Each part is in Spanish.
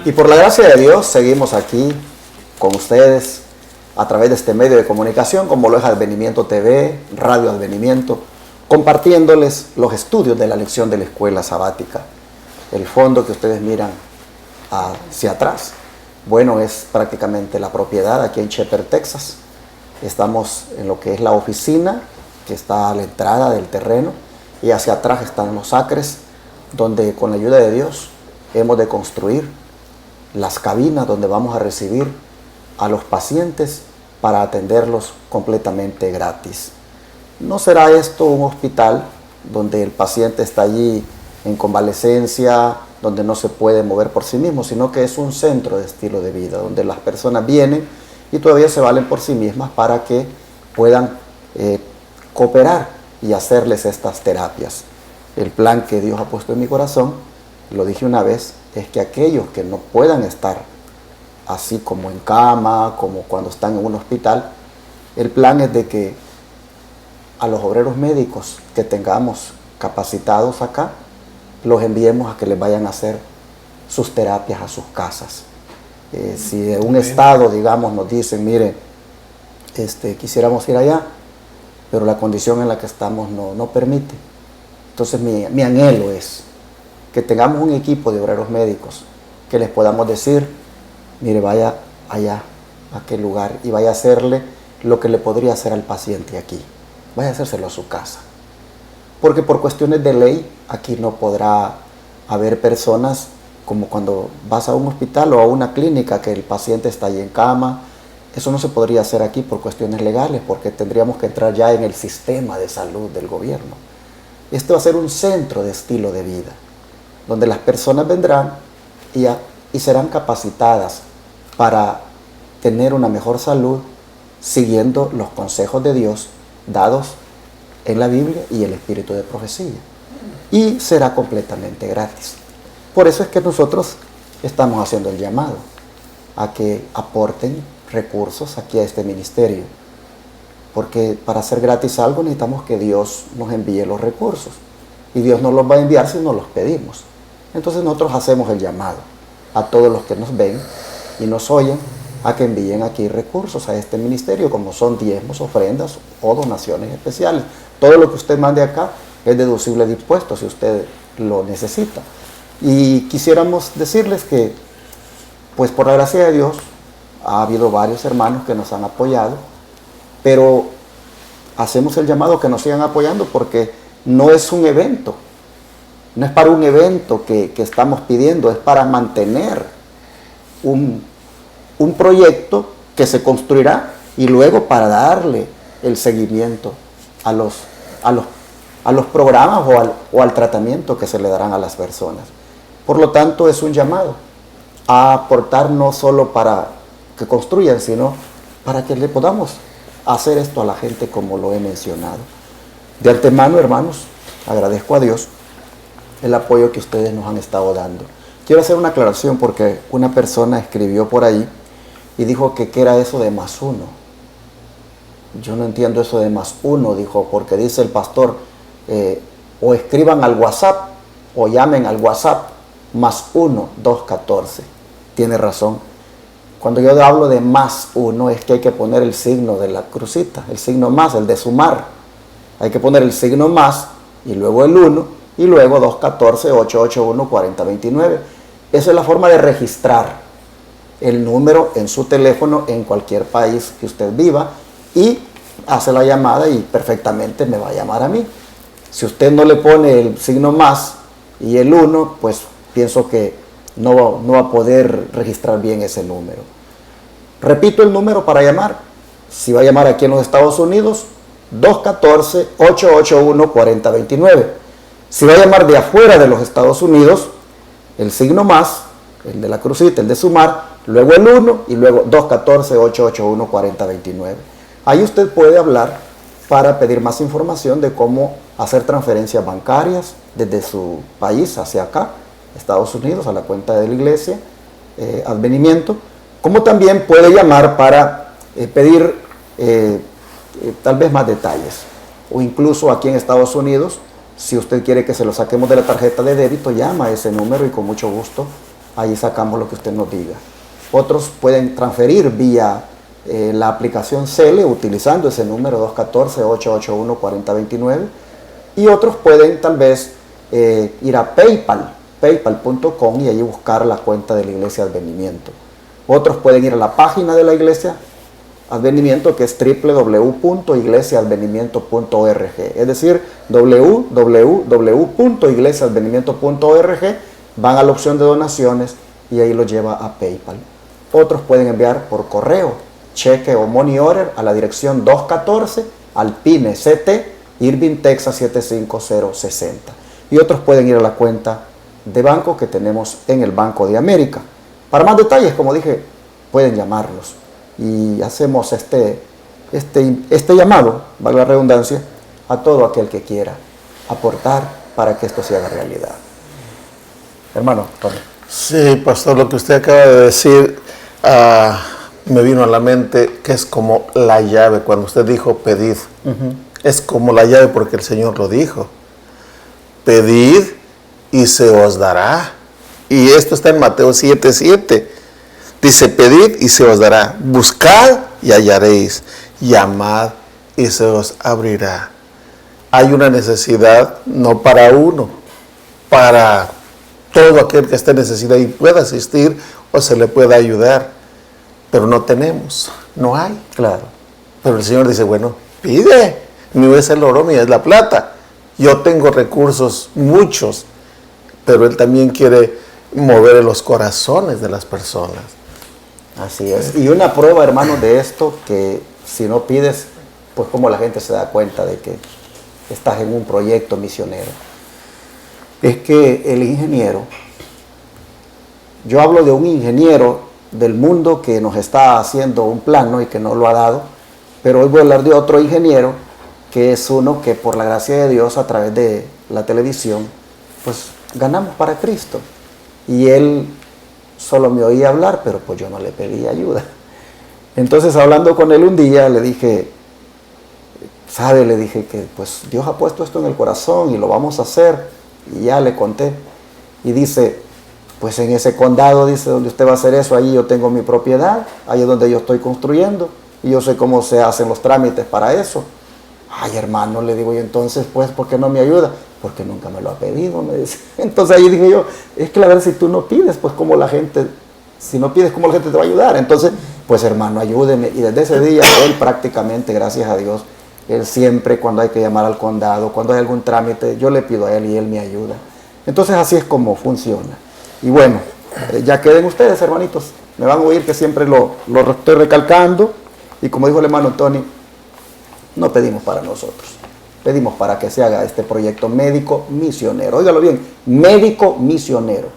Y por la gracia de Dios seguimos aquí con ustedes a través de este medio de comunicación como lo es Advenimiento TV, Radio Advenimiento, compartiéndoles los estudios de la lección de la escuela sabática. El fondo que ustedes miran hacia atrás, bueno, es prácticamente la propiedad aquí en Shepherd, Texas. Estamos en lo que es la oficina, que está a la entrada del terreno, y hacia atrás están los acres, donde con la ayuda de Dios hemos de construir las cabinas donde vamos a recibir a los pacientes para atenderlos completamente gratis. No será esto un hospital donde el paciente está allí en convalecencia, donde no se puede mover por sí mismo, sino que es un centro de estilo de vida, donde las personas vienen y todavía se valen por sí mismas para que puedan cooperar y hacerles estas terapias. El plan que Dios ha puesto en mi corazón, lo dije una vez, es que aquellos que no puedan estar así como en cama, como cuando están en un hospital, el plan es de que a los obreros médicos que tengamos capacitados acá, los enviemos a que les vayan a hacer sus terapias a sus casas. Si de un estado, digamos, nos dicen, mire, quisiéramos ir allá, pero la condición en la que estamos no permite. Entonces mi anhelo es que tengamos un equipo de obreros médicos que les podamos decir, mire, vaya allá, a aquel lugar, y vaya a hacerle lo que le podría hacer al paciente aquí. Vaya a hacérselo a su casa. Porque por cuestiones de ley, aquí no podrá haber personas como cuando vas a un hospital o a una clínica que el paciente está ahí en cama. Eso no se podría hacer aquí por cuestiones legales, porque tendríamos que entrar ya en el sistema de salud del gobierno. Este va a ser un centro de estilo de vida, donde las personas vendrán y serán capacitadas para tener una mejor salud siguiendo los consejos de Dios dados en la Biblia y el espíritu de profecía. Y será completamente gratis. Por eso es que nosotros estamos haciendo el llamado a que aporten recursos aquí a este ministerio. Porque para hacer gratis algo necesitamos que Dios nos envíe los recursos. Y Dios nos los va a enviar si nos los pedimos. Entonces nosotros hacemos el llamado a todos los que nos ven y nos oyen a que envíen aquí recursos a este ministerio, como son diezmos, ofrendas o donaciones especiales. Todo lo que usted mande acá es deducible de impuestos si usted lo necesita. Y quisiéramos decirles que, pues por la gracia de Dios, ha habido varios hermanos que nos han apoyado, pero hacemos el llamado que nos sigan apoyando porque no es un evento, no es para un evento que estamos pidiendo, es para mantener un proyecto que se construirá y luego para darle el seguimiento a los programas o al tratamiento que se le darán a las personas. Por lo tanto, es un llamado a aportar no solo para que construyan, sino para que le podamos hacer esto a la gente como lo he mencionado. De antemano, hermanos, agradezco a Dios el apoyo que ustedes nos han estado dando. Quiero hacer una aclaración porque una persona escribió por ahí y dijo que qué era eso de +1. Yo no entiendo eso de +1, dijo, porque dice el pastor, o escriban al WhatsApp o llamen al WhatsApp +1 214. Tiene razón. Cuando yo hablo de +1 es que hay que poner el signo de la crucita, el signo más, el de sumar. Hay que poner el signo más y luego el 1 y luego 214-881-4029. Esa es la forma de registrar el número en su teléfono en cualquier país que usted viva y hace la llamada y perfectamente me va a llamar a mí. Si usted no le pone el signo más y el 1, pues pienso que no va a poder registrar bien ese número. Repito el número para llamar. Si va a llamar aquí en los Estados Unidos, 214-881-4029. Si va a llamar de afuera de los Estados Unidos, el signo más, el de la crucita, el de sumar, luego el 1 y luego 214-881-4029. Ahí usted puede hablar para pedir más información de cómo hacer transferencias bancarias desde su país hacia acá, Estados Unidos, a la cuenta de la iglesia, Advenimiento, como también puede llamar para pedir tal vez más detalles, o incluso aquí en Estados Unidos, si usted quiere que se lo saquemos de la tarjeta de débito, llama a ese número y con mucho gusto ahí sacamos lo que usted nos diga. Otros pueden transferir vía la aplicación Cele utilizando ese número 214-881-4029, y otros pueden tal vez ir a paypal.com y allí buscar la cuenta de la Iglesia Advenimiento. Otros pueden ir a la página de la Iglesia Advenimiento, que es www.iglesiaadvenimiento.org, es decir, www.iglesiaadvenimiento.org, van a la opción de donaciones y ahí lo lleva a PayPal. Otros pueden enviar por correo, cheque o money order a la dirección 214 Alpine CT, Irving, Texas 75060. Y otros pueden ir a la cuenta de banco que tenemos en el Banco de América. Para más detalles, como dije, pueden llamarnos y hacemos este llamado, valga la redundancia, a todo aquel que quiera aportar para que esto se haga realidad. Hermano Tony. Sí, pastor, lo que usted acaba de decir me vino a la mente que es como la llave. Cuando usted dijo pedid, es como la llave porque el Señor lo dijo. Pedid y se os dará. Y esto está en Mateo 7:7. Dice, pedid y se os dará. Buscad y hallaréis. Llamad y se os abrirá. Hay una necesidad, no para uno, para todo aquel que esté en necesidad y pueda asistir o se le pueda ayudar. Pero no tenemos, no hay. Claro. Pero el Señor dice, bueno, pide. Mío es el oro, mía es la plata. Yo tengo recursos, muchos, pero Él también quiere mover los corazones de las personas. Así es. Y una prueba, hermano, de esto, que si no pides, pues como la gente se da cuenta de que estás en un proyecto misionero, es que el ingeniero, yo hablo de un ingeniero del mundo que nos está haciendo un plan, ¿no? Y que no lo ha dado, pero hoy voy a hablar de otro ingeniero, que es uno que por la gracia de Dios a través de la televisión, pues ganamos para Cristo. Y él solo me oía hablar, pero pues yo no le pedí ayuda. Entonces, hablando con él un día, le dije, ¿sabe? Le dije que pues Dios ha puesto esto en el corazón y lo vamos a hacer. Y ya le conté. Y dice, pues en ese condado, dice, donde usted va a hacer eso, ahí yo tengo mi propiedad, ahí es donde yo estoy construyendo, y yo sé cómo se hacen los trámites para eso. Ay, hermano, le digo, y entonces, pues, ¿por qué no me ayuda? Porque nunca me lo ha pedido, me dice. Entonces ahí dije yo, es que la verdad, si tú no pides, pues como la gente, si no pides, ¿cómo la gente te va a ayudar? Entonces, pues hermano, ayúdeme. Y desde ese día, él prácticamente, gracias a Dios, él siempre, cuando hay que llamar al condado, cuando hay algún trámite, yo le pido a él y él me ayuda. Entonces así es como funciona. Y bueno, ya queden ustedes, hermanitos, me van a oír que siempre lo estoy recalcando. Y como dijo el hermano Tony, no pedimos para nosotros, pedimos para que se haga este proyecto médico misionero. Óigalo bien, médico misionero,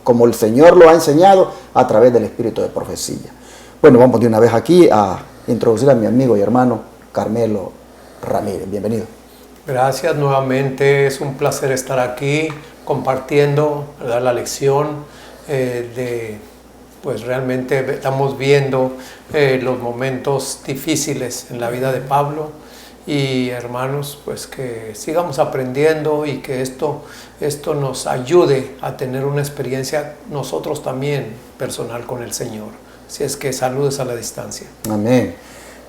como el Señor lo ha enseñado a través del espíritu de profecía. Bueno, vamos de una vez aquí a introducir a mi amigo y hermano Carmelo Ramírez. Bienvenido. Gracias nuevamente, es un placer estar aquí compartiendo, ¿verdad?, la lección pues realmente estamos viendo los momentos difíciles en la vida de Pablo, y hermanos, pues que sigamos aprendiendo y que esto nos ayude a tener una experiencia nosotros también personal con el Señor. Así es que saludos a la distancia. Amén.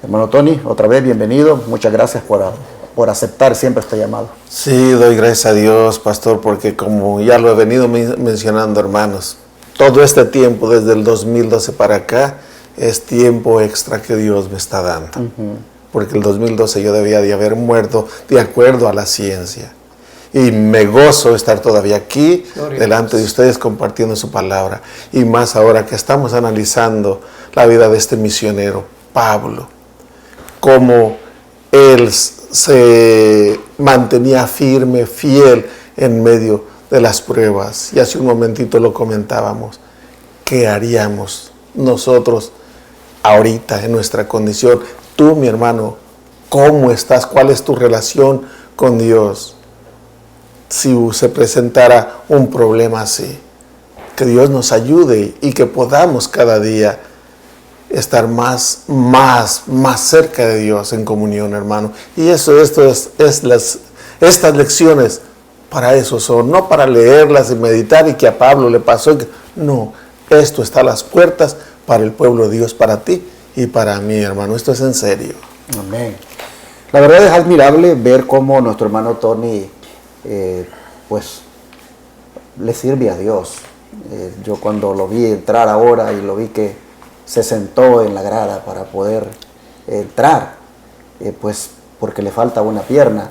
Hermano Tony, otra vez bienvenido, muchas gracias por aceptar siempre este llamado. Sí, doy gracias a Dios, pastor, porque como ya lo he venido mencionando, hermanos, todo este tiempo, desde el 2012 para acá, es tiempo extra que Dios me está dando. Porque el 2012 yo debía de haber muerto de acuerdo a la ciencia. Y me gozo estar todavía aquí, delante de ustedes, compartiendo su palabra. Y más ahora que estamos analizando la vida de este misionero, Pablo. Cómo él se mantenía firme, fiel en medio de las pruebas. Y hace un momentito lo comentábamos. ¿Qué haríamos nosotros ahorita en nuestra condición? Tú, mi hermano, ¿cómo estás? ¿Cuál es tu relación con Dios? Si se presentara un problema así, que Dios nos ayude y que podamos cada día estar más cerca de Dios en comunión, hermano. Y estas lecciones para eso son, no para leerlas y meditar y que a Pablo le pasó. No, esto está a las puertas para el pueblo de Dios, para ti y para mí, hermano. Esto es en serio. Amén. La verdad es admirable ver cómo nuestro hermano Tony, pues, le sirve a Dios. Yo cuando lo vi entrar ahora y lo vi que se sentó en la grada para poder entrar, pues porque le falta una pierna,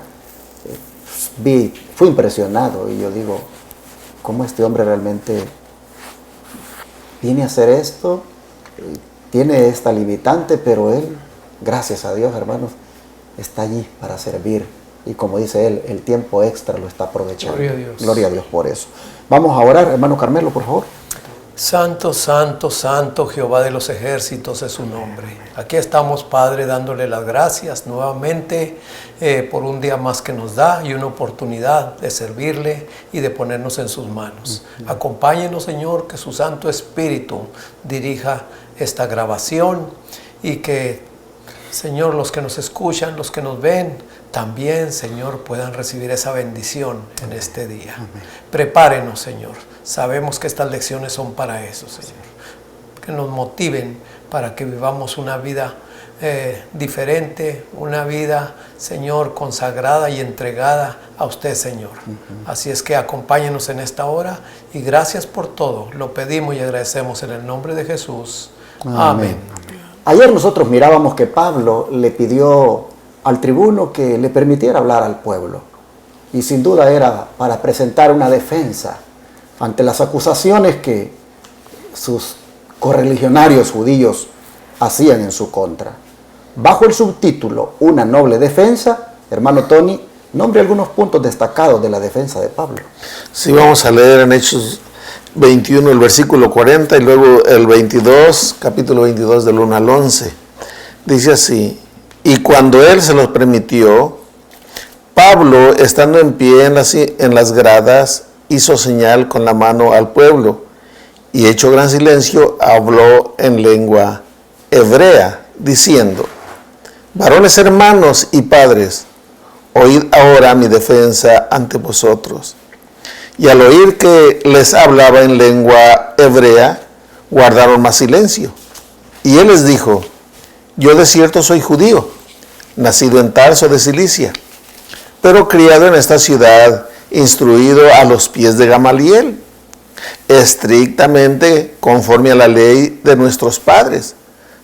fui impresionado y yo digo, ¿cómo este hombre realmente viene a hacer esto? Tiene esta limitante, pero él, gracias a Dios, hermanos, está allí para servir. Y como dice él, el tiempo extra lo está aprovechando. Gloria a Dios. Gloria a Dios por eso. Vamos a orar, hermano Carmelo, por favor. Santo, santo, santo, Jehová de los ejércitos es su nombre. Aquí estamos, Padre, dándole las gracias nuevamente por un día más que nos da y una oportunidad de servirle y de ponernos en sus manos. Acompáñenos, Señor, que su Santo Espíritu dirija esta grabación y que, Señor, los que nos escuchan, los que nos ven, también, Señor, puedan recibir esa bendición en este día. Prepárenos, Señor. Sabemos que estas lecciones son para eso, Señor. Que nos motiven para que vivamos una vida diferente, una vida, Señor, consagrada y entregada a usted, Señor. Así es que acompáñenos en esta hora y gracias por todo. Lo pedimos y agradecemos en el nombre de Jesús. Amén. Ayer nosotros mirábamos que Pablo le pidió al tribuno que le permitiera hablar al pueblo. Y sin duda era para presentar una defensa ante las acusaciones que sus correligionarios judíos hacían en su contra. Bajo el subtítulo Una noble defensa, hermano Tony, nombre algunos puntos destacados de la defensa de Pablo. Sí, vamos a leer en Hechos 21 el versículo 40 y luego el 22, capítulo 22 del 1 al 11. Dice así: y cuando él se los permitió, Pablo, estando en pie en las gradas, hizo señal con la mano al pueblo, y hecho gran silencio, habló en lengua hebrea, diciendo: varones hermanos y padres, oíd ahora mi defensa ante vosotros. Y al oír que les hablaba en lengua hebrea, guardaron más silencio. Y él les dijo: yo de cierto soy judío, nacido en Tarso de Cilicia, pero criado en esta ciudad, instruido a los pies de Gamaliel, estrictamente conforme a la ley de nuestros padres,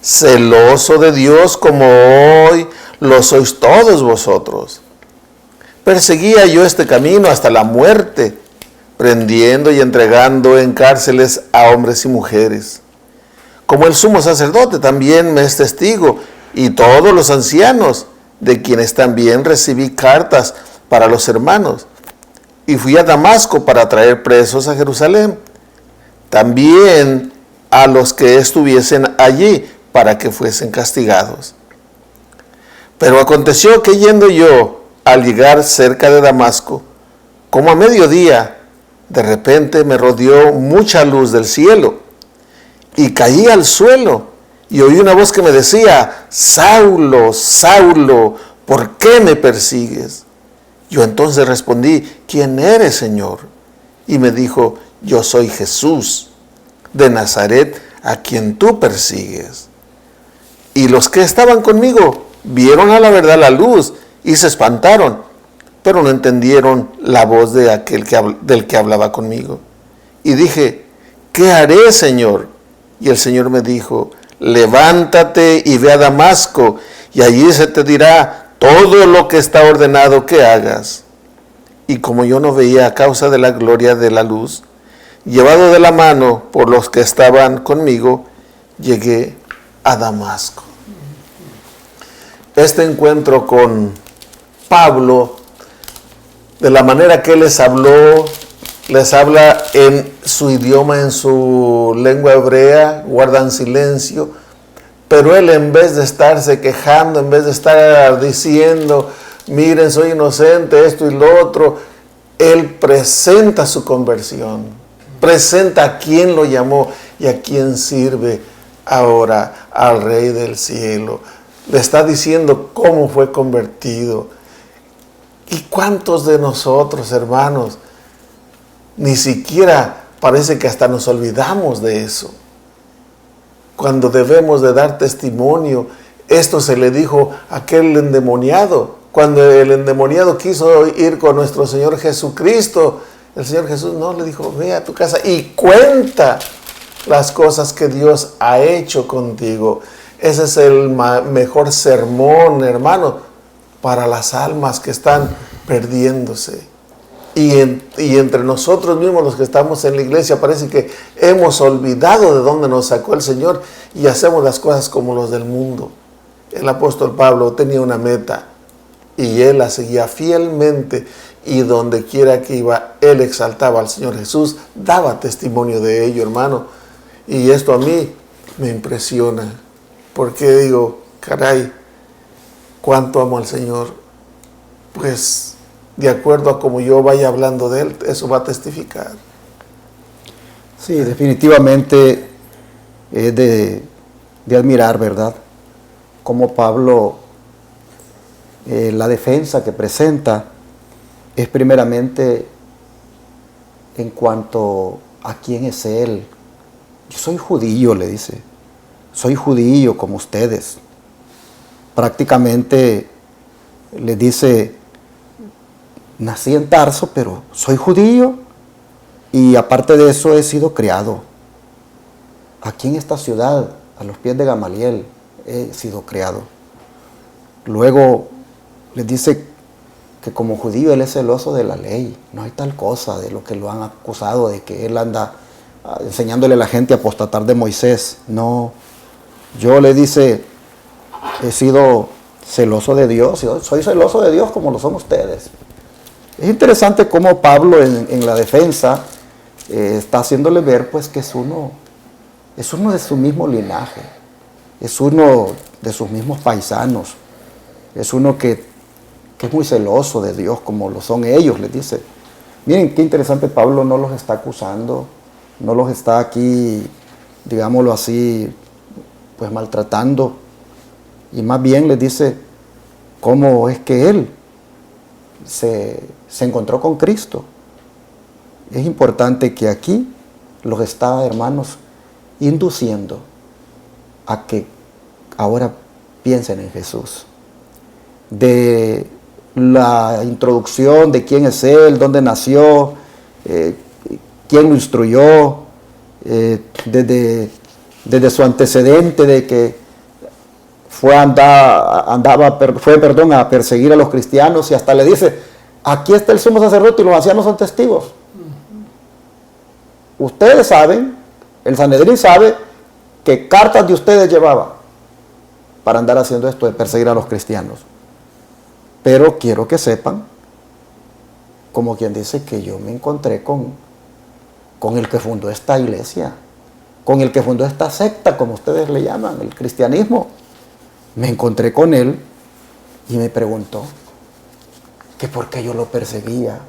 celoso de Dios como hoy lo sois todos vosotros. Perseguía yo este camino hasta la muerte, prendiendo y entregando en cárceles a hombres y mujeres. Como el sumo sacerdote también me es testigo, y todos los ancianos, de quienes también recibí cartas para los hermanos. Y fui a Damasco para traer presos a Jerusalén, también a los que estuviesen allí, para que fuesen castigados. Pero aconteció que yendo yo, al llegar cerca de Damasco, como a mediodía, de repente me rodeó mucha luz del cielo, y caí al suelo, y oí una voz que me decía: Saulo, Saulo, ¿por qué me persigues? Yo entonces respondí: ¿quién eres, Señor? Y me dijo: yo soy Jesús de Nazaret, a quien tú persigues. Y los que estaban conmigo vieron a la verdad la luz y se espantaron, pero no entendieron la voz de del que hablaba conmigo. Y dije: ¿qué haré, Señor? Y el Señor me dijo: levántate y ve a Damasco, y allí se te dirá todo lo que está ordenado que hagas. Y como yo no veía a causa de la gloria de la luz, llevado de la mano por los que estaban conmigo, llegué a Damasco. Este encuentro con Pablo, de la manera que él les habla en su idioma, en su lengua hebrea, guardan silencio, pero él, en vez de estarse quejando, en vez de estar diciendo: miren, soy inocente, esto y lo otro, él presenta su conversión, presenta a quién lo llamó y a quién sirve ahora, al Rey del cielo. Le está diciendo cómo fue convertido. ¿Y cuántos de nosotros, hermanos, ni siquiera parece que hasta nos olvidamos de eso? Cuando debemos de dar testimonio, esto se le dijo a aquel endemoniado. Cuando el endemoniado quiso ir con nuestro Señor Jesucristo, el Señor Jesús no le dijo, ve a tu casa y cuenta las cosas que Dios ha hecho contigo. Ese es el mejor sermón, hermano, para las almas que están perdiéndose. Y entre nosotros mismos, los que estamos en la iglesia, parece que hemos olvidado de dónde nos sacó el Señor y hacemos las cosas como los del mundo. El apóstol Pablo tenía una meta y él la seguía fielmente, y donde quiera que iba, él exaltaba al Señor Jesús, daba testimonio de ello, hermano. Y esto a mí me impresiona, porque digo, caray, cuánto amo al Señor. Pues de acuerdo a como yo vaya hablando de él, eso va a testificar. Sí, definitivamente es de admirar, ¿verdad? Como Pablo, la defensa que presenta es primeramente en cuanto a quién es él. Yo soy judío, le dice. Soy judío como ustedes. Prácticamente le dice, nací en Tarso, pero soy judío. Y aparte de eso he sido criado aquí en esta ciudad, a los pies de Gamaliel, he sido criado. Luego les dice que como judío él es celoso de la ley. No hay tal cosa de lo que lo han acusado, de que él anda enseñándole a la gente a apostatar de Moisés. No, yo le dice, he sido celoso de Dios, soy celoso de Dios como lo son ustedes. Es interesante cómo Pablo en la defensa está haciéndole ver pues que es uno de su mismo linaje, es uno de sus mismos paisanos, es uno que es muy celoso de Dios como lo son ellos, les dice. Miren qué interesante, Pablo no los está acusando, no los está aquí, digámoslo así, pues maltratando, y más bien les dice cómo es que él se encontró con Cristo. Es importante que aquí los está, hermanos, induciendo a que ahora piensen en Jesús. De la introducción de quién es él, dónde nació, quién lo instruyó, desde su antecedente de que fue a perseguir a los cristianos, y hasta le dice, aquí está el sumo sacerdote y los ancianos son testigos. Ustedes saben, el Sanedrín sabe que cartas de ustedes llevaba para andar haciendo esto de perseguir a los cristianos. Pero quiero que sepan, como quien dice, que yo me encontré con el que fundó esta iglesia, con el que fundó esta secta, como ustedes le llaman, el cristianismo. Me encontré con él y me preguntó que por qué yo lo perseguía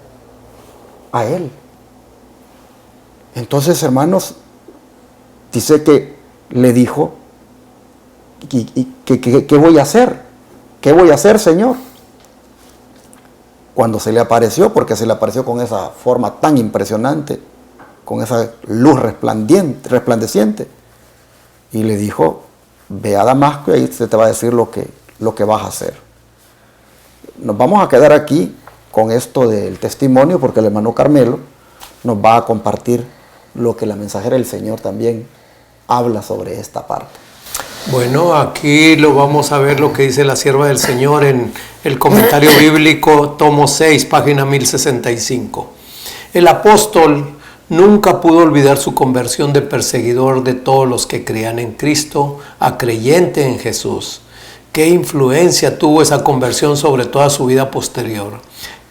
a él. Entonces, hermanos, dice que le dijo, ¿qué voy a hacer? ¿Qué voy a hacer, Señor? Cuando se le apareció, porque se le apareció con esa forma tan impresionante, con esa luz resplandeciente, y le dijo, ve a Damasco y ahí se te va a decir lo que vas a hacer. Nos vamos a quedar aquí con esto del testimonio, porque el hermano Carmelo nos va a compartir lo que la mensajera del Señor también habla sobre esta parte. Bueno, aquí lo vamos a ver lo que dice la sierva del Señor en el comentario bíblico, tomo 6, página 1065. El apóstol nunca pudo olvidar su conversión de perseguidor de todos los que creían en Cristo a creyente en Jesús. ¿Qué influencia tuvo esa conversión sobre toda su vida posterior?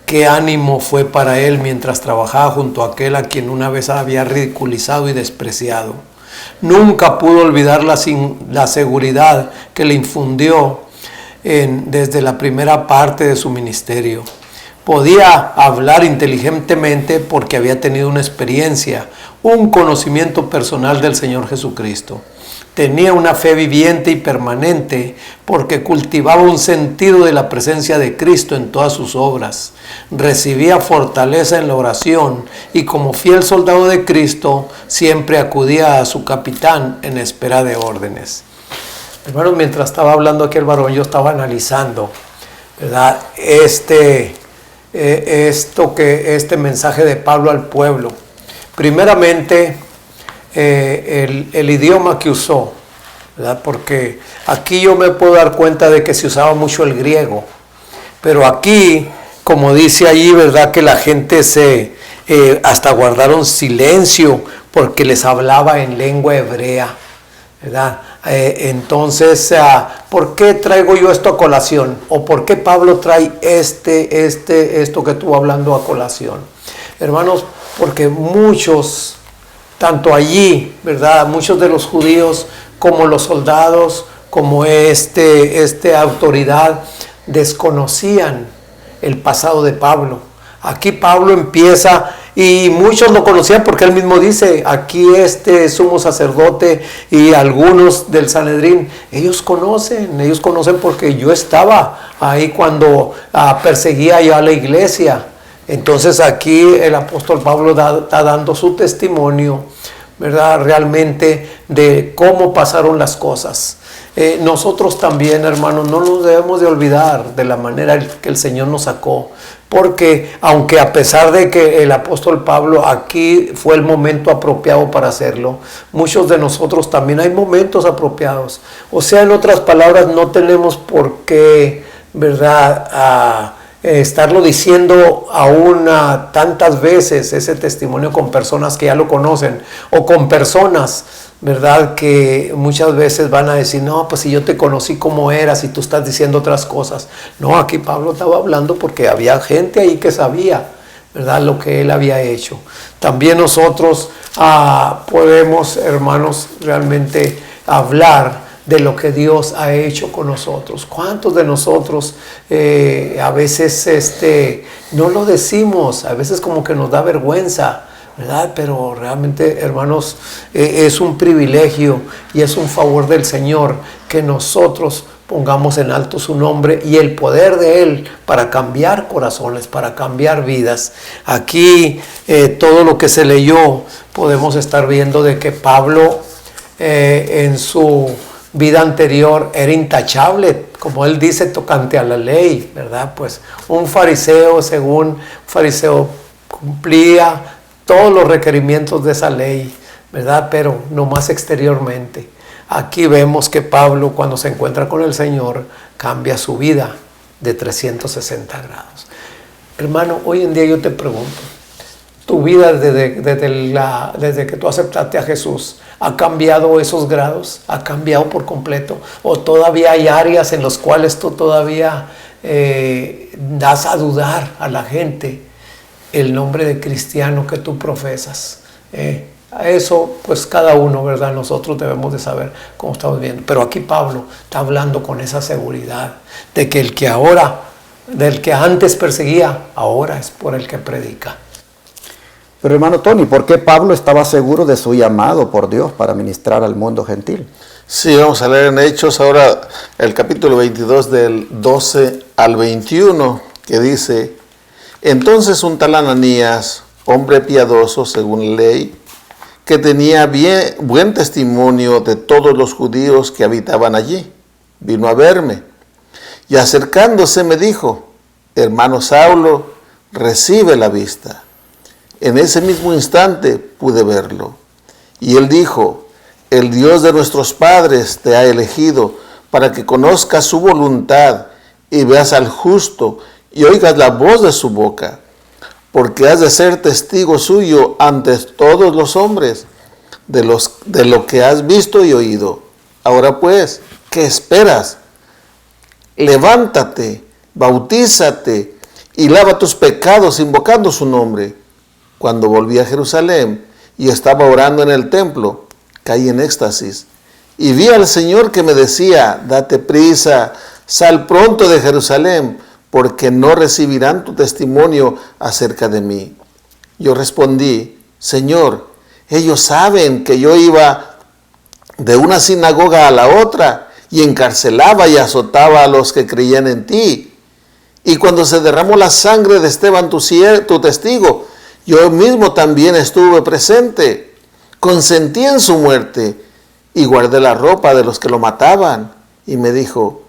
¿Qué ánimo fue para él mientras trabajaba junto a aquel a quien una vez había ridiculizado y despreciado? Nunca pudo olvidar la seguridad que le infundió desde la primera parte de su ministerio. Podía hablar inteligentemente porque había tenido una experiencia, un conocimiento personal del Señor Jesucristo. Tenía una fe viviente y permanente porque cultivaba un sentido de la presencia de Cristo en todas sus obras. Recibía fortaleza en la oración y como fiel soldado de Cristo siempre acudía a su capitán en espera de órdenes. Hermanos, mientras estaba hablando aquí el varón, yo estaba analizando, ¿verdad? Este mensaje de Pablo al pueblo. Primeramente, el idioma que usó, ¿verdad? Porque aquí yo me puedo dar cuenta de que se usaba mucho el griego, pero aquí, como dice allí, ¿verdad? Que la gente hasta guardaron silencio porque les hablaba en lengua hebrea, ¿verdad? Entonces, ¿por qué traigo yo esto a colación? ¿O por qué Pablo trae esto que estuvo hablando a colación? Hermanos, porque muchos, tanto allí, ¿verdad? Muchos de los judíos, como los soldados, como esta autoridad, desconocían el pasado de Pablo. Aquí Pablo empieza, y muchos lo conocían porque él mismo dice, aquí sumo sacerdote y algunos del Sanedrín, ellos conocen porque yo estaba ahí cuando perseguía yo a la iglesia. Entonces aquí el apóstol Pablo está dando su testimonio, ¿verdad? Realmente de cómo pasaron las cosas. Nosotros también, hermanos, no nos debemos de olvidar de la manera que el Señor nos sacó, porque aunque a pesar de que el apóstol Pablo aquí fue el momento apropiado para hacerlo, muchos de nosotros también hay momentos apropiados. O sea, en otras palabras, no tenemos por qué, ¿verdad?, estarlo diciendo aún tantas veces ese testimonio con personas que ya lo conocen, o con personas, ¿verdad?, que muchas veces van a decir, no, pues si yo te conocí como eras y tú estás diciendo otras cosas. No, aquí Pablo estaba hablando porque había gente ahí que sabía, ¿verdad?, lo que él había hecho. También nosotros podemos, hermanos, realmente hablar de lo que Dios ha hecho con nosotros. ¿Cuántos de nosotros a veces no lo decimos? A veces como que nos da vergüenza, ¿verdad? Pero realmente, hermanos, es un privilegio y es un favor del Señor que nosotros pongamos en alto su nombre y el poder de Él para cambiar corazones, para cambiar vidas. Aquí todo lo que se leyó, podemos estar viendo de que Pablo en su vida anterior era intachable, como él dice, tocante a la ley, ¿verdad? Pues un fariseo, cumplía todos los requerimientos de esa ley, ¿verdad? Pero no más exteriormente. Aquí vemos que Pablo, cuando se encuentra con el Señor, cambia su vida de 360 grados. Hermano, hoy en día yo te pregunto, ¿tu vida desde que tú aceptaste a Jesús ha cambiado esos grados? ¿Ha cambiado por completo? ¿O todavía hay áreas en las cuales tú todavía das a dudar a la gente el nombre de cristiano que tú profesas? Eso, pues cada uno, ¿verdad? Nosotros debemos de saber cómo estamos viendo. Pero aquí Pablo está hablando con esa seguridad de que del que antes perseguía, ahora es por el que predica. Pero hermano Tony, ¿por qué Pablo estaba seguro de su llamado por Dios para ministrar al mundo gentil? Sí, vamos a leer en Hechos ahora el capítulo 22 del 12 al 21, que dice: entonces un tal Ananías, hombre piadoso según ley, que tenía buen testimonio de todos los judíos que habitaban allí, vino a verme, y acercándose me dijo: hermano Saulo, recibe la vista. En ese mismo instante pude verlo. Y él dijo: el Dios de nuestros padres te ha elegido para que conozcas su voluntad y veas al justo y oigas la voz de su boca, porque has de ser testigo suyo ante todos los hombres de lo que has visto y oído. Ahora pues, ¿qué esperas? Levántate, bautízate y lava tus pecados invocando su nombre. Cuando volví a Jerusalén y estaba orando en el templo, caí en éxtasis y vi al Señor que me decía: date prisa, sal pronto de Jerusalén, porque no recibirán tu testimonio acerca de mí. Yo respondí: Señor, ellos saben que yo iba de una sinagoga a la otra, y encarcelaba y azotaba a los que creían en ti. Y cuando se derramó la sangre de Esteban, tu testigo, yo mismo también estuve presente. Consentí en su muerte y guardé la ropa de los que lo mataban. Y me dijo,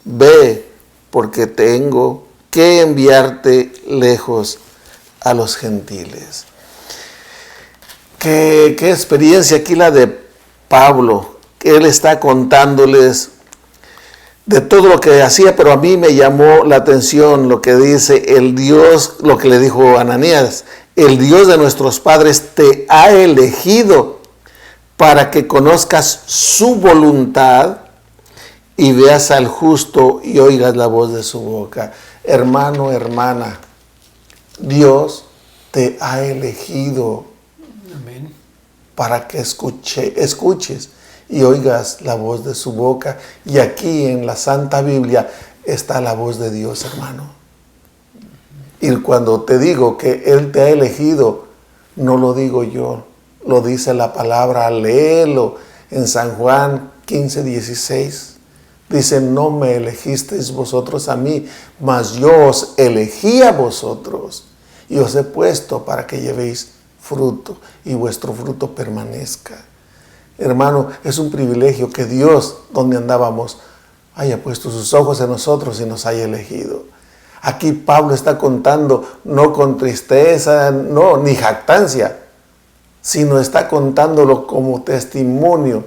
ve, porque tengo que enviarte lejos a los gentiles. Qué experiencia aquí la de Pablo, que él está contándoles de todo lo que hacía, pero a mí me llamó la atención lo que dice el Dios, lo que le dijo Ananías: el Dios de nuestros padres te ha elegido para que conozcas su voluntad y veas al justo y oigas la voz de su boca. Hermano, hermana, Dios te ha elegido. Amén. Para que escuches y oigas la voz de su boca. Y aquí en la Santa Biblia está la voz de Dios, hermano. Y cuando te digo que Él te ha elegido, no lo digo yo, lo dice la palabra, léelo en San Juan 15:16. Dice, no me elegisteis vosotros a mí, mas yo os elegí a vosotros y os he puesto para que llevéis fruto y vuestro fruto permanezca. Hermano, es un privilegio que Dios, donde andábamos, haya puesto sus ojos en nosotros y nos haya elegido. Aquí Pablo está contando, no con tristeza, no, ni jactancia, sino está contándolo como testimonio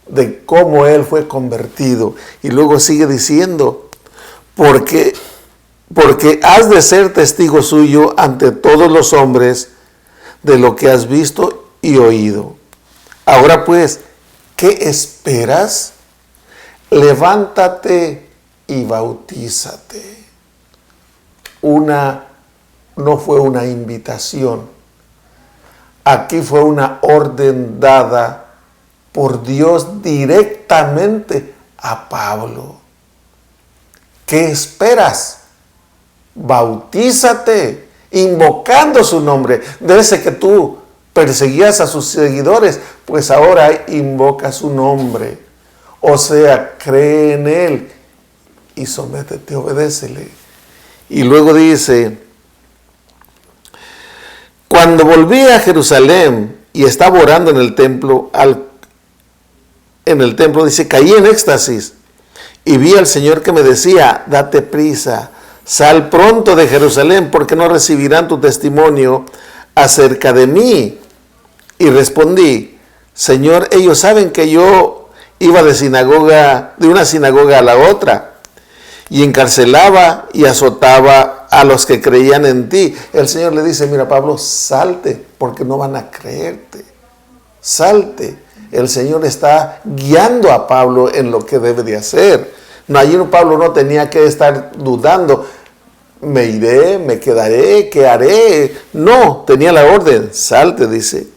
de cómo él fue convertido. Y luego sigue diciendo, porque has de ser testigo suyo ante todos los hombres de lo que has visto y oído. Ahora pues, ¿qué esperas? Levántate y bautízate. No fue una invitación. Aquí fue una orden dada por Dios directamente a Pablo. ¿Qué esperas? Bautízate, invocando su nombre. Desde que tú perseguías a sus seguidores, pues ahora invoca su nombre. O sea, cree en Él y sométete, obedécele. Y luego dice, cuando volví a Jerusalén y estaba orando en el templo, dice, caí en éxtasis y vi al Señor que me decía, date prisa, sal pronto de Jerusalén, porque no recibirán tu testimonio acerca de mí. Y respondí, Señor, ellos saben que yo iba de una sinagoga a la otra, y encarcelaba y azotaba a los que creían en ti. El Señor le dice, mira Pablo, salte, porque no van a creerte. Salte. El Señor está guiando a Pablo en lo que debe de hacer. No, allí Pablo no tenía que estar dudando, me iré, me quedaré, ¿qué haré? No, tenía la orden, salte, dice.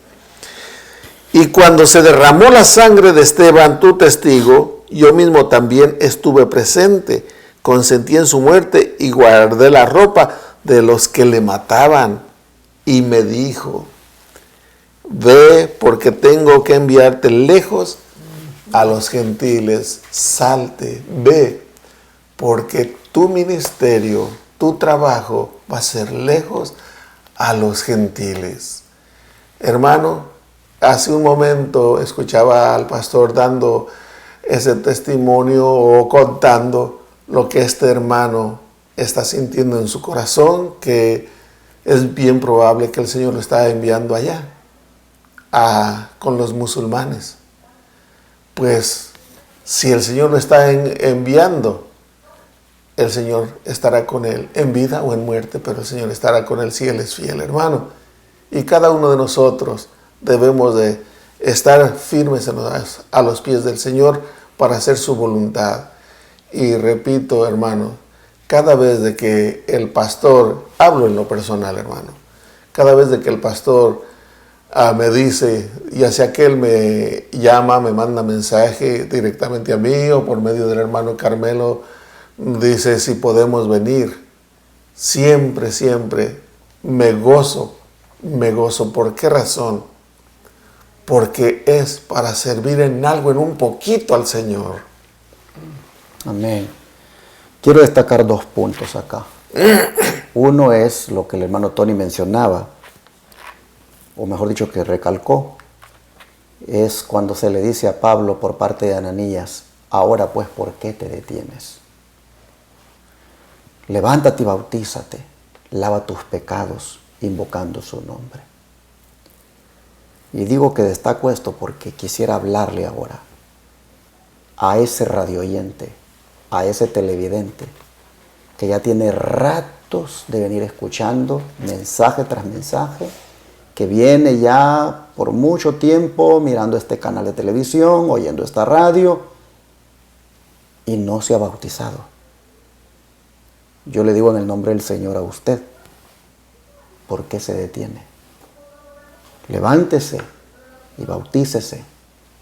Y cuando se derramó la sangre de Esteban, tu testigo, yo mismo también estuve presente, consentí en su muerte y guardé la ropa de los que le mataban. Y me dijo, ve, porque tengo que enviarte lejos a los gentiles. Salte, ve, porque tu ministerio, tu trabajo va a ser lejos a los gentiles. Hermano, hace un momento escuchaba al pastor dando ese testimonio o contando lo que este hermano está sintiendo en su corazón, que es bien probable que el Señor lo está enviando allá con los musulmanes. Pues si el Señor lo está enviando, el Señor estará con él en vida o en muerte, pero el Señor estará con él si él es fiel, hermano. Y cada uno de nosotros debemos de estar firmes a los pies del Señor para hacer su voluntad. Y repito, hermano, cada vez de que el pastor, hablo en lo personal, hermano, cada vez de que el pastor me dice, ya sea que él me llama, me manda mensaje directamente a mí o por medio del hermano Carmelo, dice si podemos venir, siempre, siempre me gozo. ¿Por qué razón? porque es para servir en algo, en un poquito al Señor. Amén. Quiero destacar 2 puntos acá. Uno es lo que el hermano Tony mencionaba, o mejor dicho que recalcó, es cuando se le dice a Pablo por parte de Ananías: ahora pues, ¿por qué te detienes? Levántate y bautízate, lava tus pecados invocando su nombre. Y digo que destaco esto porque quisiera hablarle ahora a ese radioyente, a ese televidente que ya tiene ratos de venir escuchando mensaje tras mensaje, que viene ya por mucho tiempo mirando este canal de televisión, oyendo esta radio y no se ha bautizado. Yo le digo en el nombre del Señor a usted: ¿por qué se detiene? Levántese y bautícese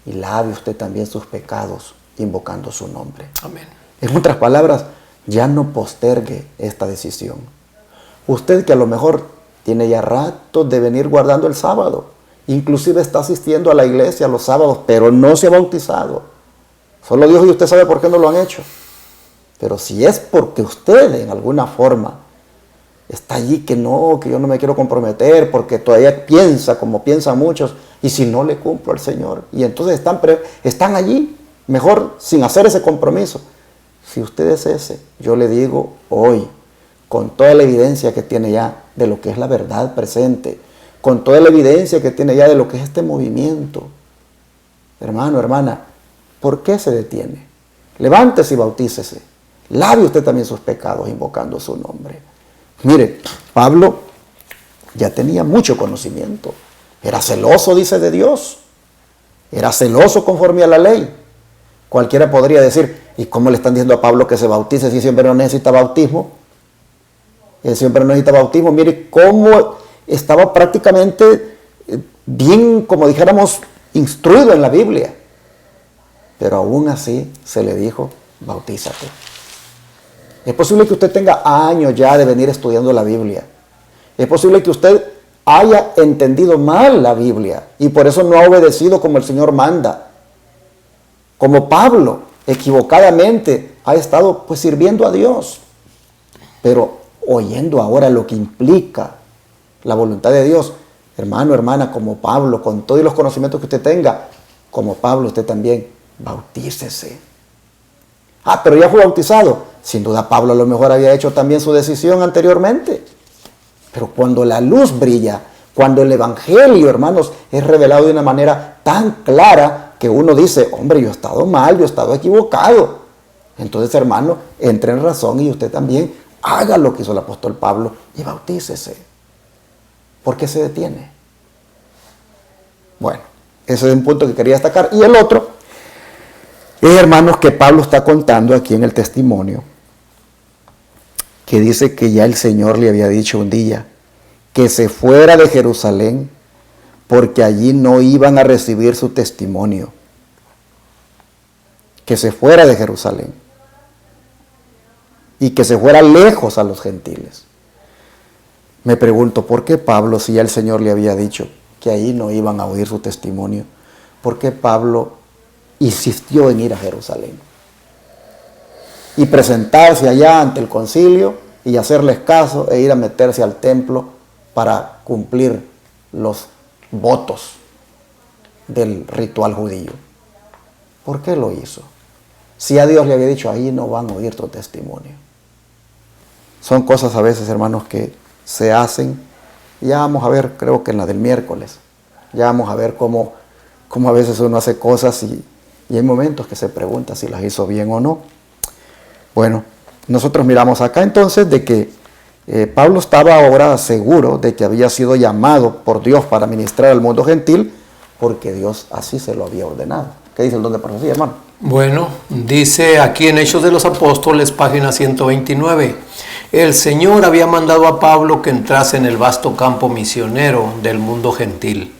y lave usted también sus pecados invocando su nombre. Amén. En otras palabras, ya no postergue esta decisión. Usted que a lo mejor tiene ya rato de venir guardando el sábado, inclusive está asistiendo a la iglesia los sábados, pero no se ha bautizado. Solo Dios y usted sabe por qué no lo han hecho. Pero si es porque usted en alguna forma está allí que yo no me quiero comprometer porque todavía piensa como piensan muchos, y si no le cumplo al Señor, y entonces están allí, mejor sin hacer ese compromiso. Si usted es ese, yo le digo hoy, con toda la evidencia que tiene ya de lo que es la verdad presente, con toda la evidencia que tiene ya de lo que es este movimiento, hermano, hermana, ¿por qué se detiene? Levántese y bautícese. Lave usted también sus pecados invocando su nombre. Mire, Pablo ya tenía mucho conocimiento. Era celoso, dice, de Dios. Era celoso conforme a la ley. Cualquiera podría decir: ¿y cómo le están diciendo a Pablo que se bautice si siempre no necesita bautismo? Él siempre no necesita bautismo. Mire cómo estaba prácticamente bien, como dijéramos, instruido en la Biblia. Pero aún así se le dijo: bautízate. Es posible que usted tenga años ya de venir estudiando la Biblia. Es posible que usted haya entendido mal la Biblia y por eso no ha obedecido como el Señor manda. Como Pablo, equivocadamente, ha estado pues sirviendo a Dios. Pero oyendo ahora lo que implica la voluntad de Dios, hermano, hermana, como Pablo, con todos los conocimientos que usted tenga, como Pablo, usted también, bautícese. Ah, pero ya fue bautizado. Sin duda Pablo a lo mejor había hecho también su decisión anteriormente. Pero cuando la luz brilla, cuando el Evangelio, hermanos, es revelado de una manera tan clara que uno dice: hombre, yo he estado mal, yo he estado equivocado. Entonces, hermano, entre en razón y usted también haga lo que hizo el apóstol Pablo y bautícese. ¿Por qué se detiene? Bueno, ese es un punto que quería destacar. Y el otro es, hermanos, que Pablo está contando aquí en el testimonio, que dice que ya el Señor le había dicho un día que se fuera de Jerusalén porque allí no iban a recibir su testimonio. Que se fuera de Jerusalén y que se fuera lejos a los gentiles. Me pregunto, ¿por qué Pablo, si ya el Señor le había dicho que ahí no iban a oír su testimonio, por qué Pablo insistió en ir a Jerusalén y presentarse allá ante el concilio y hacerles caso e ir a meterse al templo para cumplir los votos del ritual judío? ¿Por qué lo hizo? Si a Dios le había dicho: ahí no van a oír tu testimonio. Son cosas a veces, hermanos, que se hacen. Ya vamos a ver, creo que en la del miércoles, ya vamos a ver cómo a veces uno hace cosas y hay momentos que se pregunta si las hizo bien o no. Bueno, nosotros miramos acá entonces de que Pablo estaba ahora seguro de que había sido llamado por Dios para ministrar al mundo gentil, porque Dios así se lo había ordenado. ¿Qué dice el don de profecía, hermano? Bueno, dice aquí en Hechos de los Apóstoles, página 129, el Señor había mandado a Pablo que entrase en el vasto campo misionero del mundo gentil.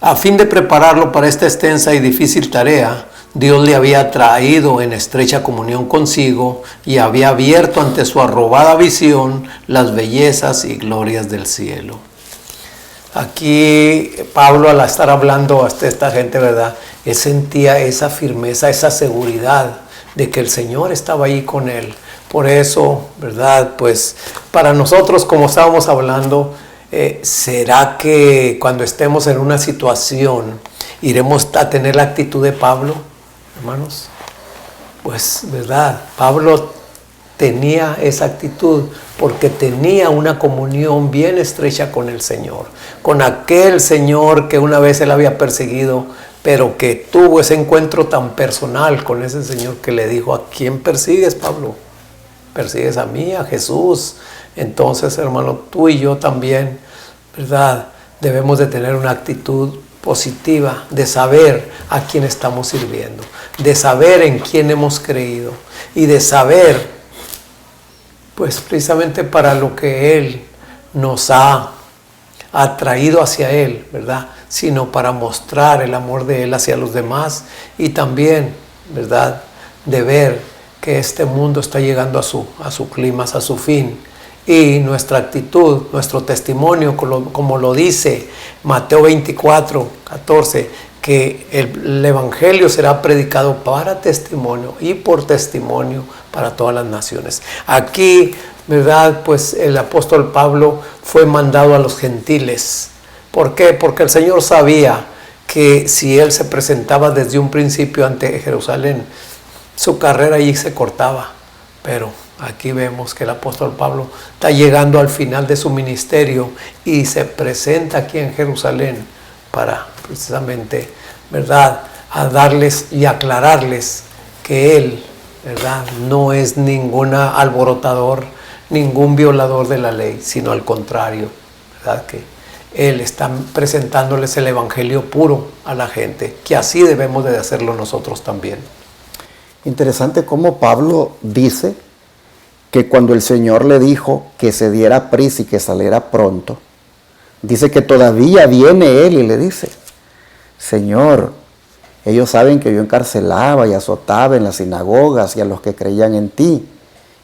A fin de prepararlo para esta extensa y difícil tarea, Dios le había traído en estrecha comunión consigo y había abierto ante su arrobada visión las bellezas y glorias del cielo. Aquí Pablo, al estar hablando a esta gente, ¿verdad? Él sentía esa firmeza, esa seguridad de que el Señor estaba ahí con él. Por eso, ¿verdad? Pues para nosotros, como estábamos hablando, ¿será que cuando estemos en una situación iremos a tener la actitud de Pablo, hermanos? Pues, ¿verdad? Pablo tenía esa actitud porque tenía una comunión bien estrecha con el Señor, con aquel Señor que una vez él había perseguido, pero que tuvo ese encuentro tan personal con ese Señor que le dijo: ¿a quién persigues, Pablo? Persigues a mí, a Jesús. Entonces, hermano, tú y yo también, ¿verdad? Debemos de tener una actitud positiva, de saber a quién estamos sirviendo, de saber en quién hemos creído y de saber, pues precisamente para lo que Él nos ha atraído hacia Él, ¿verdad? Sino para mostrar el amor de Él hacia los demás y también, ¿verdad? De ver que este mundo está llegando a su clímax, a su fin. Y nuestra actitud, nuestro testimonio, como lo dice Mateo 24, 14, que el Evangelio será predicado para testimonio y por testimonio para todas las naciones. Aquí, ¿verdad? Pues el apóstol Pablo fue mandado a los gentiles. ¿Por qué? Porque el Señor sabía que si él se presentaba desde un principio ante Jerusalén, su carrera allí se cortaba. Pero aquí vemos que el apóstol Pablo está llegando al final de su ministerio y se presenta aquí en Jerusalén para precisamente, ¿verdad?, a darles y aclararles que él, ¿verdad?, no es ningún alborotador, ningún violador de la ley, sino al contrario, ¿verdad?, que él está presentándoles el evangelio puro a la gente, que así debemos de hacerlo nosotros también. Interesante cómo Pablo dice que cuando el Señor le dijo que se diera prisa y que saliera pronto, dice que todavía viene él y le dice: Señor, ellos saben que yo encarcelaba y azotaba en las sinagogas y a los que creían en ti.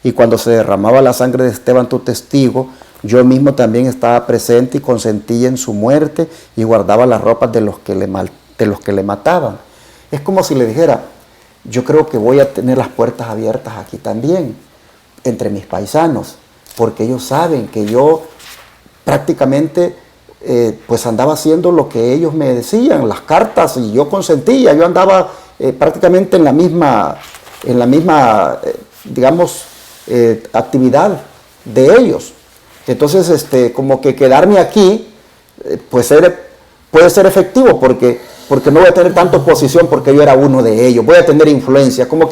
Y cuando se derramaba la sangre de Esteban, tu testigo, yo mismo también estaba presente y consentía en su muerte y guardaba las ropas de los que le mataban. Es como si le dijera: yo creo que voy a tener las puertas abiertas aquí también, entre mis paisanos, porque ellos saben que yo prácticamente pues andaba haciendo lo que ellos me decían, las cartas, y yo consentía, yo andaba prácticamente en la misma digamos, actividad de ellos. Entonces, como que quedarme aquí, pues puede ser efectivo, porque no voy a tener tanta oposición porque yo era uno de ellos, voy a tener influencia, como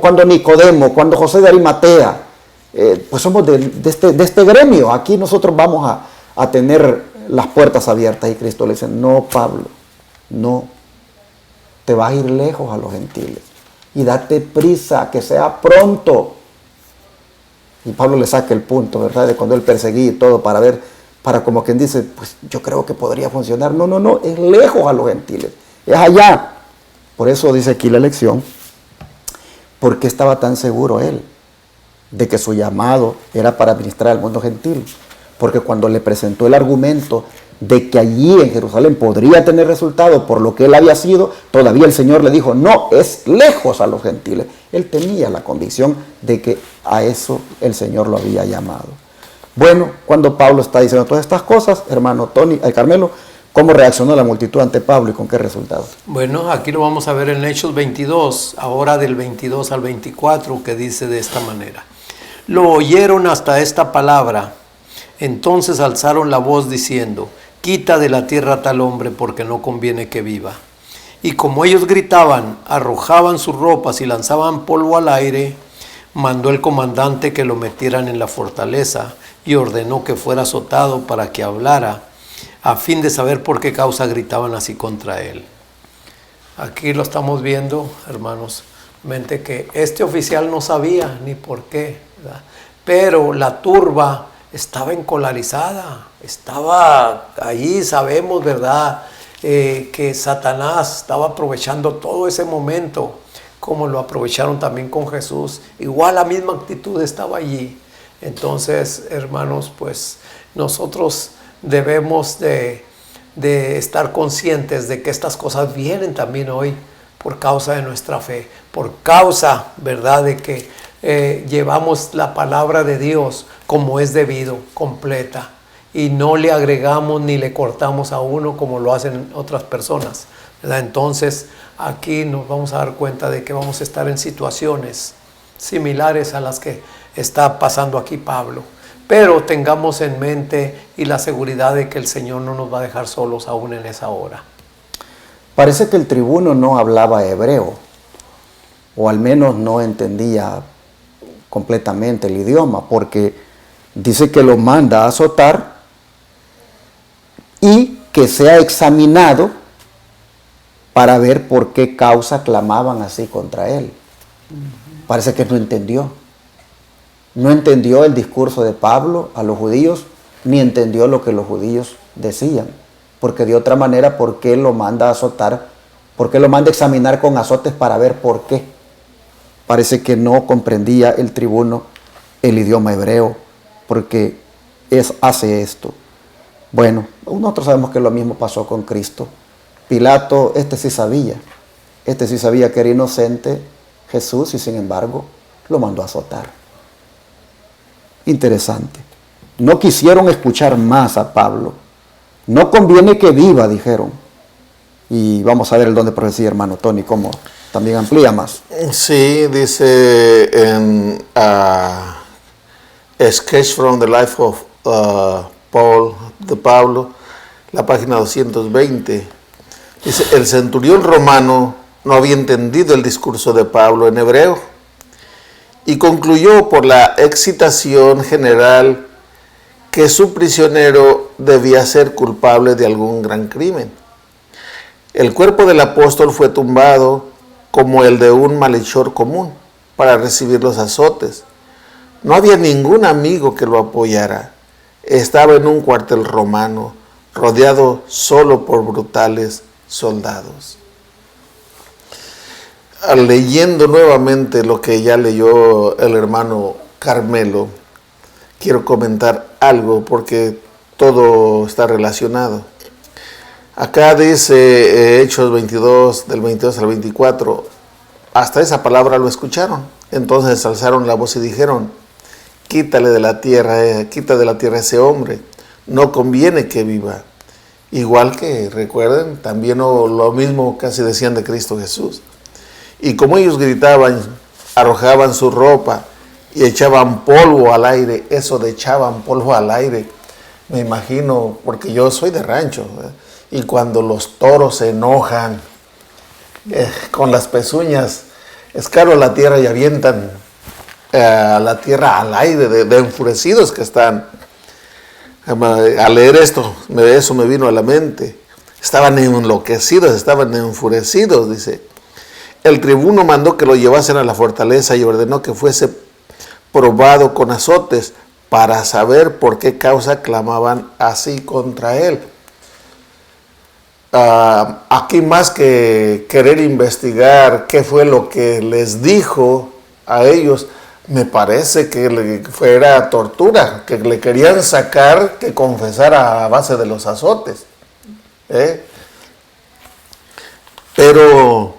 cuando Nicodemo, cuando José de Arimatea, pues somos de este gremio, aquí nosotros vamos a tener las puertas abiertas. Y Cristo le dice: no, Pablo, no, te vas a ir lejos a los gentiles y date prisa, que sea pronto. Y Pablo le saca el punto, ¿verdad?, de cuando él perseguía y todo, para como quien dice: pues yo creo que podría funcionar. No, es lejos a los gentiles, es allá. Por eso dice aquí la lección: ¿por qué estaba tan seguro él de que su llamado era para ministrar al mundo gentil? Porque cuando le presentó el argumento de que allí en Jerusalén podría tener resultado por lo que él había sido, todavía el Señor le dijo: no, es lejos a los gentiles. Él tenía la convicción de que a eso el Señor lo había llamado. Bueno, cuando Pablo está diciendo todas estas cosas, hermano Carmelo, ¿cómo reaccionó la multitud ante Pablo y con qué resultado? Bueno, aquí lo vamos a ver en Hechos 22, ahora del 22 al 24, que dice de esta manera: lo oyeron hasta esta palabra, entonces alzaron la voz diciendo: quita de la tierra a tal hombre, porque no conviene que viva. Y como ellos gritaban, arrojaban sus ropas y lanzaban polvo al aire, mandó el comandante que lo metieran en la fortaleza y ordenó que fuera azotado para que hablara, a fin de saber por qué causa gritaban así contra él. Aquí lo estamos viendo, hermanos, mente que este oficial no sabía ni por qué, ¿verdad?, pero la turba estaba encolarizada, estaba allí, sabemos, ¿verdad?, que Satanás estaba aprovechando todo ese momento, como lo aprovecharon también con Jesús. Igual la misma actitud estaba allí. Entonces, hermanos, pues nosotros debemos de estar conscientes de que estas cosas vienen también hoy por causa de nuestra fe, por causa, ¿verdad?, de que llevamos la palabra de Dios como es debido, completa, y no le agregamos ni le cortamos a uno como lo hacen otras personas, ¿verdad? Entonces aquí nos vamos a dar cuenta de que vamos a estar en situaciones similares a las que está pasando aquí Pablo, pero tengamos en mente y la seguridad de que el Señor no nos va a dejar solos aún en esa hora. Parece que el tribuno no hablaba hebreo, o al menos no entendía completamente el idioma, porque dice que lo manda a azotar y que sea examinado para ver por qué causa clamaban así contra él. Parece que no entendió. No entendió el discurso de Pablo a los judíos, ni entendió lo que los judíos decían. Porque de otra manera, ¿por qué lo manda a azotar? ¿Por qué lo manda a examinar con azotes para ver por qué? Parece que no comprendía el tribuno el idioma hebreo, porque hace esto. Bueno, nosotros sabemos que lo mismo pasó con Cristo. Pilato, sí sabía que era inocente Jesús, y sin embargo lo mandó a azotar. Interesante. No quisieron escuchar más a Pablo. No conviene que viva, dijeron. Y vamos a ver el don de profecía, hermano Tony, cómo también amplía más. Sí, dice en A Sketch from the Life of Paul, de Pablo, la página 220. Dice, el centurión romano no había entendido el discurso de Pablo en hebreo y concluyó por la excitación general que su prisionero debía ser culpable de algún gran crimen. El cuerpo del apóstol fue tumbado como el de un malhechor común para recibir los azotes. No había ningún amigo que lo apoyara. Estaba en un cuartel romano, rodeado solo por brutales soldados. Leyendo nuevamente lo que ya leyó el hermano Carmelo, quiero comentar algo porque todo está relacionado. Acá dice Hechos 22, del 22 al 24, hasta esa palabra lo escucharon. Entonces alzaron la voz y dijeron, quita de la tierra ese hombre, no conviene que viva. Igual que, recuerden, también lo mismo casi decían de Cristo Jesús. Y como ellos gritaban, arrojaban su ropa y echaban polvo al aire. Eso de echaban polvo al aire, me imagino, porque yo soy de rancho, y cuando los toros se enojan, con las pezuñas, escarban la tierra y avientan la tierra al aire, de enfurecidos que están. Al leer esto, eso me vino a la mente. Estaban enloquecidos, estaban enfurecidos, dice. El tribuno mandó que lo llevasen a la fortaleza y ordenó que fuese probado con azotes para saber por qué causa clamaban así contra él. Aquí más que querer investigar qué fue lo que les dijo a ellos, me parece que fuera tortura, que le querían sacar que confesara a base de los azotes. Pero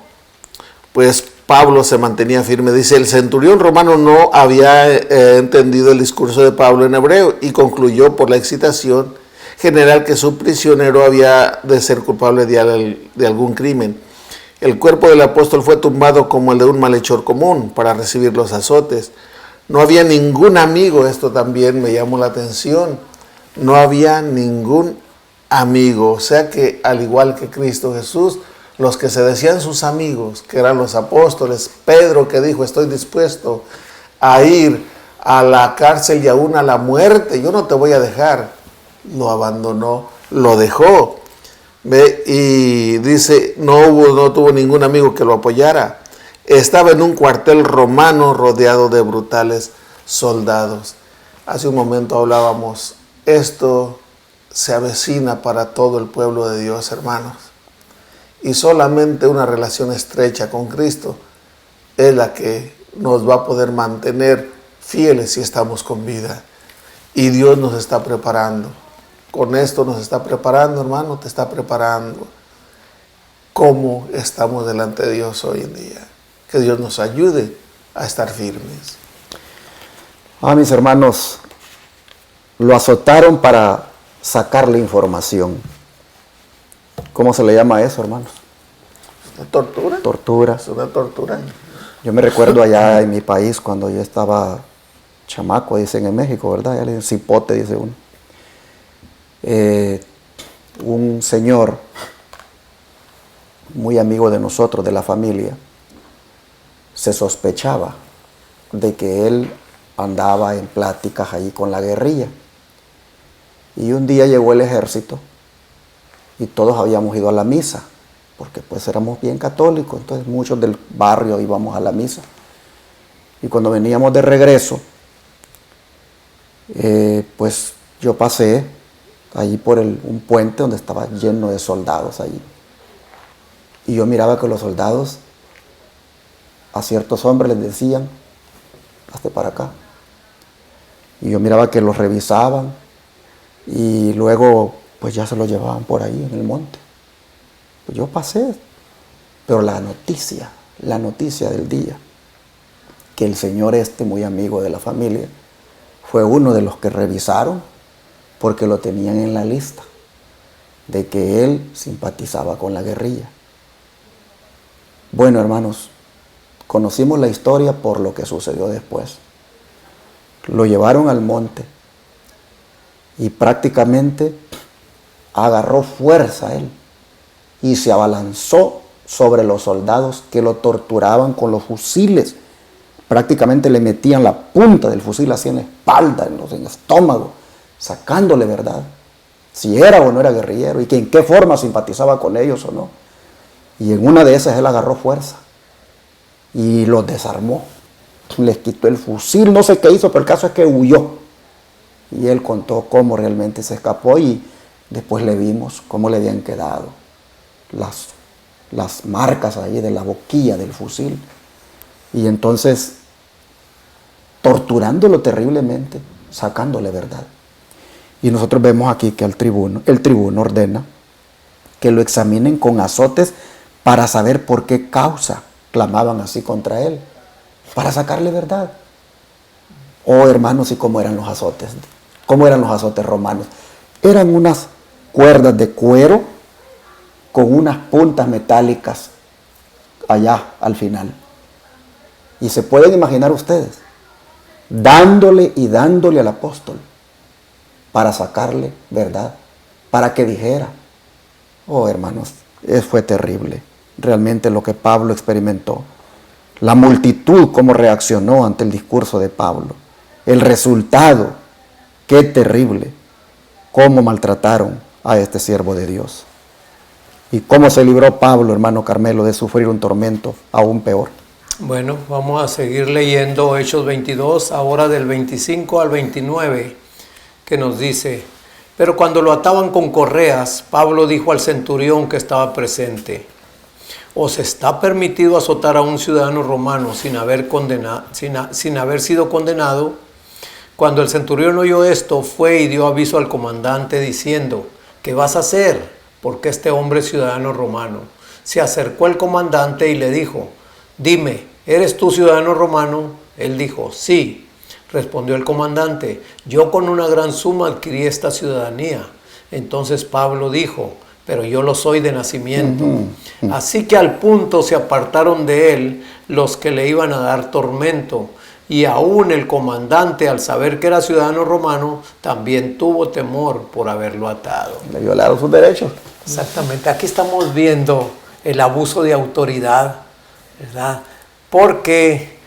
pues Pablo se mantenía firme. Dice, el centurión romano no había entendido el discurso de Pablo en hebreo y concluyó por la excitación general que su prisionero había de ser culpable de algún crimen. El cuerpo del apóstol fue tumbado como el de un malhechor común para recibir los azotes. No había ningún amigo, esto también me llamó la atención, no había ningún amigo, o sea que al igual que Cristo Jesús, los que se decían sus amigos, que eran los apóstoles, Pedro que dijo, estoy dispuesto a ir a la cárcel y aún a la muerte, yo no te voy a dejar, lo abandonó, lo dejó. Y dice, no tuvo ningún amigo que lo apoyara. Estaba en un cuartel romano rodeado de brutales soldados. Hace un momento hablábamos, esto se avecina para todo el pueblo de Dios, hermanos. Y solamente una relación estrecha con Cristo es la que nos va a poder mantener fieles si estamos con vida. Y Dios nos está preparando. con esto nos está preparando, hermano, te está preparando. ¿Cómo estamos delante de Dios hoy en día? Que Dios nos ayude a estar firmes. Mis hermanos, lo azotaron para sacarle información. ¿Cómo se le llama eso, hermanos? ¿Una tortura? Tortura. Es una tortura. Yo me recuerdo allá en mi país cuando yo estaba chamaco, dicen en México, ¿verdad? Ya le dicen cipote, dice uno. Un señor muy amigo de nosotros, de la familia, se sospechaba de que él andaba en pláticas allí con la guerrilla. Y un día llegó el ejército y todos habíamos ido a la misa, porque pues éramos bien católicos, entonces muchos del barrio íbamos a la misa. Y cuando veníamos de regreso, pues yo pasé allí por un puente donde estaba lleno de soldados allí. Y yo miraba que los soldados a ciertos hombres les decían, hazte para acá. Y yo miraba que los revisaban y luego pues ya se los llevaban por ahí en el monte. Pues yo pasé, pero la noticia del día, que el señor muy amigo de la familia, fue uno de los que revisaron porque lo tenían en la lista de que él simpatizaba con la guerrilla. Bueno, hermanos, conocimos la historia por lo que sucedió después. Lo llevaron al monte y prácticamente agarró fuerza él y se abalanzó sobre los soldados que lo torturaban con los fusiles. Prácticamente le metían la punta del fusil así en la espalda, en el estómago, sacándole verdad, si era o no era guerrillero y que en qué forma simpatizaba con ellos o no. Y en una de esas él agarró fuerza y los desarmó, les quitó el fusil, no sé qué hizo, pero el caso es que huyó. Y él contó cómo realmente se escapó y después le vimos cómo le habían quedado las marcas ahí de la boquilla del fusil. Y entonces, torturándolo terriblemente, sacándole verdad. Y nosotros vemos aquí que el tribuno ordena que lo examinen con azotes para saber por qué causa clamaban así contra él, para sacarle verdad. Oh, hermanos, ¿y cómo eran los azotes? ¿Cómo eran los azotes romanos? Eran unas cuerdas de cuero con unas puntas metálicas allá al final. Y se pueden imaginar ustedes, dándole y dándole al apóstol para sacarle verdad, para que dijera. Oh, hermanos, fue terrible realmente lo que Pablo experimentó. La multitud cómo reaccionó ante el discurso de Pablo. El resultado, qué terrible, cómo maltrataron a este siervo de Dios. Y cómo se libró Pablo, hermano Carmelo, de sufrir un tormento aún peor. Bueno, vamos a seguir leyendo Hechos 22, ahora del 25 al 29, que nos dice: pero cuando lo ataban con correas, Pablo dijo al centurión que estaba presente: ¿os está permitido azotar a un ciudadano romano sin haber sido condenado? Cuando el centurión oyó esto, fue y dio aviso al comandante diciendo: ¿qué vas a hacer? Porque este hombre es ciudadano romano. Se acercó el comandante y le dijo: dime, ¿eres tú ciudadano romano? Él dijo: sí. Respondió el comandante: yo con una gran suma adquirí esta ciudadanía. Entonces Pablo dijo: pero yo lo soy de nacimiento. Así que al punto se apartaron de él los que le iban a dar tormento. Y aún el comandante, al saber que era ciudadano romano, también tuvo temor por haberlo atado. Le violaron sus derechos. Exactamente. Aquí estamos viendo el abuso de autoridad, ¿verdad? Porque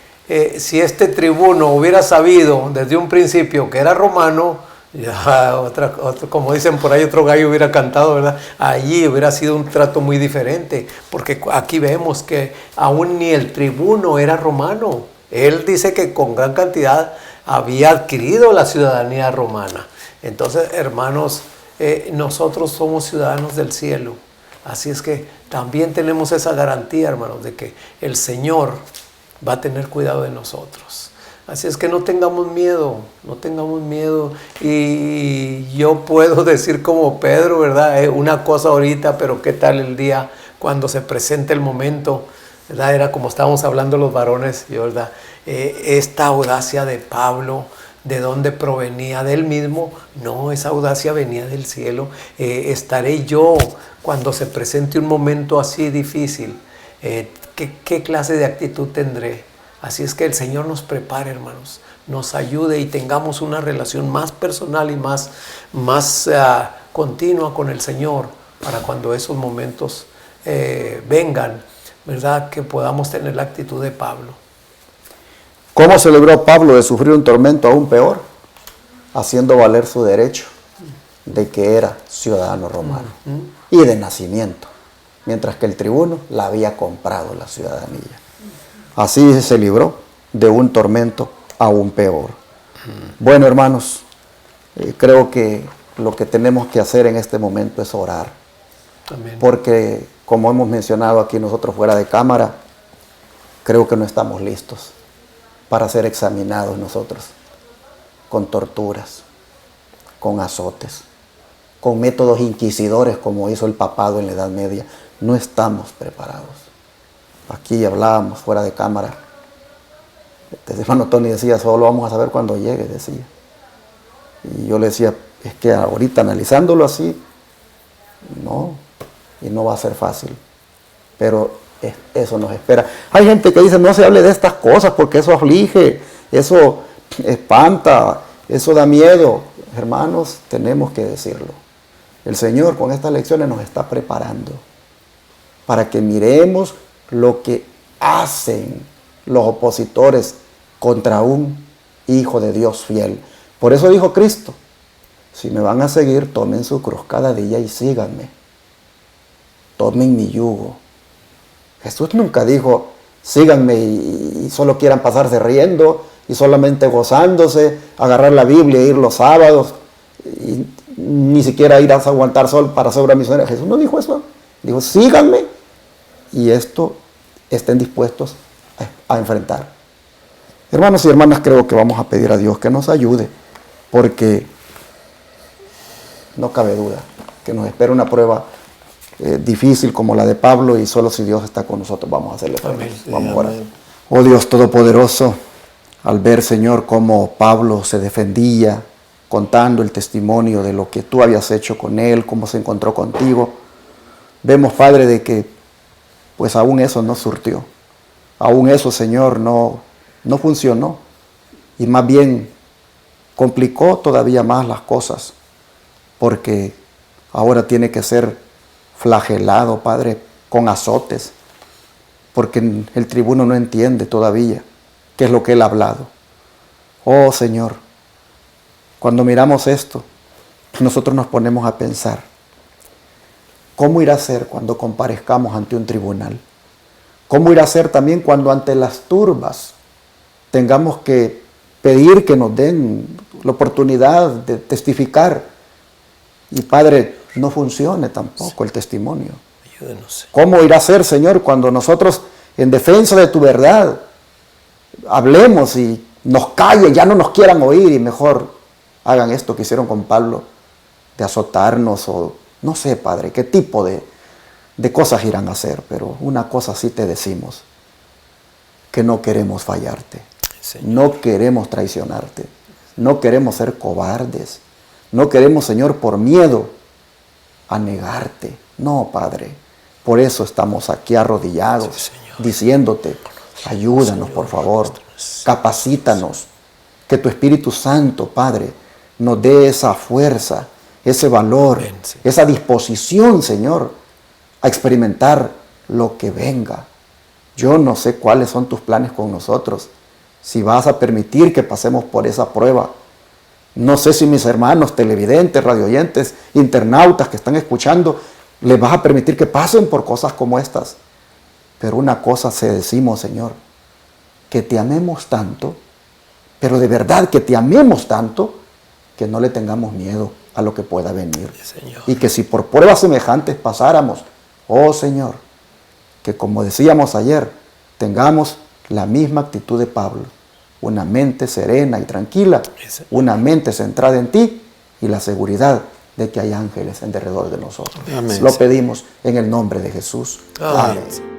si este tribuno hubiera sabido desde un principio que era romano, ya como dicen por ahí, otro gallo hubiera cantado, ¿verdad? Allí hubiera sido un trato muy diferente, porque aquí vemos que aún ni el tribuno era romano. Él dice que con gran cantidad había adquirido la ciudadanía romana. Entonces, hermanos, nosotros somos ciudadanos del cielo. Así es que también tenemos esa garantía, hermanos, de que el Señor va a tener cuidado de nosotros. Así es que no tengamos miedo, no tengamos miedo. Y yo puedo decir como Pedro, ¿verdad? Una cosa ahorita, pero ¿qué tal el día cuando se presente el momento? ¿Verdad? Era como estábamos hablando los varones, ¿verdad? Esta audacia de Pablo, ¿de dónde provenía? ¿De él mismo? No, esa audacia venía del cielo. Estaré yo cuando se presente un momento así difícil. ¿Qué clase de actitud tendré? Así es que el Señor nos prepare, hermanos, nos ayude y tengamos una relación más personal y más continua con el Señor para cuando esos momentos vengan, ¿verdad? Que podamos tener la actitud de Pablo. ¿Cómo se libró Pablo de sufrir un tormento aún peor? Haciendo valer su derecho de que era ciudadano romano y de nacimiento, mientras que el tribuno la había comprado la ciudadanía. Así se libró de un tormento aún peor. Bueno, hermanos, creo que lo que tenemos que hacer en este momento es orar. Amén. Porque, como hemos mencionado aquí nosotros fuera de cámara, creo que no estamos listos para ser examinados nosotros con torturas, con azotes, con métodos inquisidores como hizo el papado en la Edad Media. No estamos preparados. Aquí hablábamos fuera de cámara. El hermano Tony decía, solo vamos a saber cuando llegue, decía. Y yo le decía, es que ahorita analizándolo así, no, y no va a ser fácil. Pero eso nos espera. Hay gente que dice, no se hable de estas cosas porque eso aflige, eso espanta, eso da miedo. Hermanos, tenemos que decirlo. El Señor con estas lecciones nos está preparando para que miremos lo que hacen los opositores contra un Hijo de Dios fiel. Por eso dijo Cristo, si me van a seguir, tomen su cruz cada día y síganme. Tomen mi yugo. Jesús nunca dijo, síganme y solo quieran pasarse riendo y solamente gozándose, agarrar la Biblia e ir los sábados y ni siquiera ir a aguantar sol para ser una misionera. Jesús no dijo eso. Dijo, síganme y esto estén dispuestos a enfrentar. Hermanos y hermanas, creo que vamos a pedir a Dios que nos ayude, porque no cabe duda que nos espera una prueba difícil como la de Pablo, y solo si Dios está con nosotros vamos a hacerle frente. Vamos a orar. Oh Dios Todopoderoso, al ver, Señor, cómo Pablo se defendía contando el testimonio de lo que tú habías hecho con él, cómo se encontró contigo, vemos, Padre, de que pues aún eso no surtió. Aún eso, Señor, no funcionó. Y más bien complicó todavía más las cosas. Porque ahora tiene que ser flagelado, Padre, con azotes. Porque el tribuno no entiende todavía qué es lo que él ha hablado. Oh, Señor, cuando miramos esto, nosotros nos ponemos a pensar, ¿cómo irá a ser cuando comparezcamos ante un tribunal? ¿Cómo irá a ser también cuando ante las turbas tengamos que pedir que nos den la oportunidad de testificar? Y Padre, no funcione tampoco el testimonio. Ayúdenos. ¿Cómo irá a ser, Señor, cuando nosotros en defensa de tu verdad hablemos y nos callen, ya no nos quieran oír y mejor hagan esto que hicieron con Pablo, de azotarnos o no sé, Padre, qué tipo de cosas irán a hacer? Pero una cosa sí te decimos, que no queremos fallarte, Señor. No queremos traicionarte, no queremos ser cobardes, no queremos, Señor, por miedo a negarte. No, Padre, por eso estamos aquí arrodillados, Sí, Señor. diciéndote, ayúdanos, por favor, capacítanos, que tu Espíritu Santo, Padre, nos dé esa fuerza, ese valor, Ven, Señor. esa disposición, Señor, a experimentar lo que venga. Yo no sé cuáles son tus planes con nosotros, si vas a permitir que pasemos por esa prueba. No sé si mis hermanos televidentes, radioyentes, internautas que están escuchando, les vas a permitir que pasen por cosas como estas. Pero una cosa se decimos, Señor, que te amemos tanto, pero de verdad que te amemos tanto, que no le tengamos miedo a lo que pueda venir. Señor. Y que si por pruebas semejantes pasáramos, oh Señor, que como decíamos ayer, tengamos la misma actitud de Pablo, una mente serena y tranquila, una mente centrada en ti y la seguridad de que hay ángeles en derredor de nosotros. Amén. Lo pedimos en el nombre de Jesús. Amén. Amén.